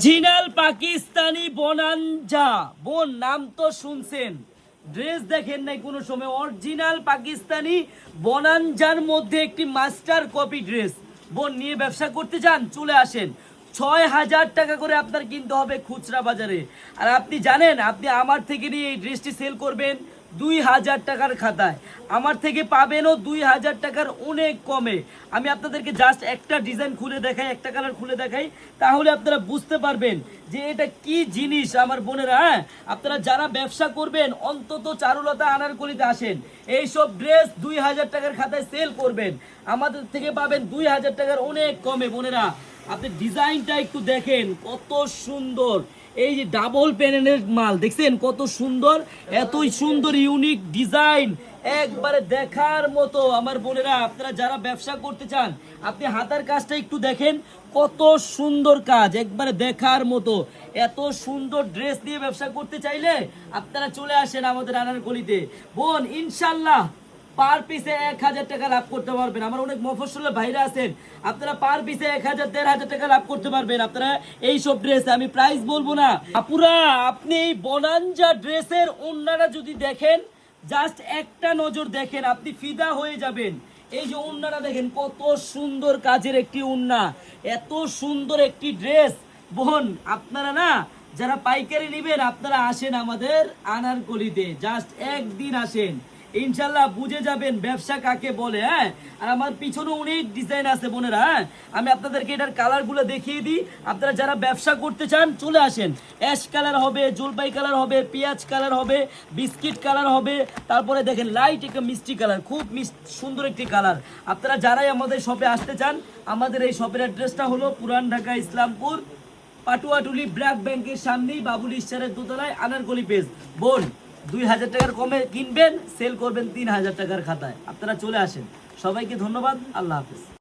Original Pakistani বনাঞ্জা বোন নাম তো শুনছেন, ড্রেস দেখেন নাই কোনো সময়। অরিজিনাল পাকিস্তানি বনাঞ্জার মধ্যে একটি মাস্টার কপি ড্রেস বোন নিয়ে ব্যবসা করতে চান, চলে আসেন। ৬,০০০ টাকা করে আপনার কিনতে হবে খুচরা বাজারে। আর আপনি জানেন, আপনি আমার থেকে নিয়ে এই ড্রেসটি সেল করবেন ২,০০০ টাকার খাতায়, আমার থেকে পাবেনও ২,০০০ টাকার অনেক কমে। আমি আপনাদেরকে জাস্ট একটা ডিজাইন খুলে দেখাই, একটা কালার খুলে দেখাই, তাহলে আপনারা বুঝতে পারবেন যে এটা কি জিনিস। আমার বোনেরা, হ্যাঁ, আপনারা যারা ব্যবসা করবেন অন্তত চারুলতা আনারকলিতে আসেন, এইসব ড্রেস ২,০০০ টাকার খাতায় সেল করবেন, আমাদের থেকে পাবেন ২,০০০ টাকার অনেক কমে। বোনেরা, আপনি ডিজাইনটা একটু দেখেন কত সুন্দর। এই যে ডাবল প্যানেলের মাল দেখছেন কত সুন্দর, এতই সুন্দর ইউনিক ডিজাইন, একবারে দেখার মতো। আমার বোনেরা, আপনারা যারা ব্যবসা করতে চান, আপনি হাতার কাজটা একটু দেখেন কত সুন্দর কাজ, একবারে দেখার মতো। এত সুন্দর ড্রেস নিয়ে ব্যবসা করতে চাইলে আপনারা চলে আসেন আমাদের আনারকলিতে বোন। ইনশাল্লাহ পার পিসে ১,০০০ টাকা লাভ করতে পারবেন। আমার অনেক মফস্বলের ভাইরা আছেন, আপনারা পার পিসে ১,০০০, ১,৫০০ টাকা লাভ করতে পারবেন আপনারা এইসব ড্রেস। আমি প্রাইস বলবো না আপুরা, আপনি এই বনাঞ্জা ড্রেসের ওন্নাটা যদি দেখেন, জাস্ট একটা নজর দেখেন, আপনি ফিদা হয়ে যাবেন। এই যে ওন্নাটা দেখেন কত সুন্দর কাজের একটি ওন্না, এত সুন্দর একটি ড্রেস বোন। আপনারা না যারা পাইকারি নেবেন, আপনারা আসেন আমাদের আনারকলিতে, জাস্ট একদিন আসেন, ইনশাল্লাহ বুঝে যাবেন ব্যবসা কাকে বলে। হ্যাঁ, আর আমার পিছনে অনেক ডিজাইন আছে বোনেরা। হ্যাঁ, আমি আপনাদেরকে এটার কালারগুলো দেখিয়ে দিই। আপনারা যারা ব্যবসা করতে চান চলে আসেন। অ্যাশ কালার হবে, জলপাই কালার হবে, পেঁয়াজ কালার হবে, বিস্কিট কালার হবে, তারপরে দেখেন লাইট একটা মিষ্টি কালার, খুব সুন্দর একটি কালার। আপনারা যারাই আমাদের শপে আসতে চান, আমাদের এই শপের অ্যাড্রেসটা হলো পুরান ঢাকা ইসলামপুর পাটুয়াটুলি ব্র্যাক ব্যাংকের সামনেই বাবুল ইস্টারের দোতলায় আনারকলি পেজ। বোন, ২,০০০ টাকার কমে কিনবেন, সেল করবেন ৩,০০০ টাকার খাতায়। আপনারা চলে আসেন। সবাইকে ধন্যবাদ। আল্লাহ হাফেজ।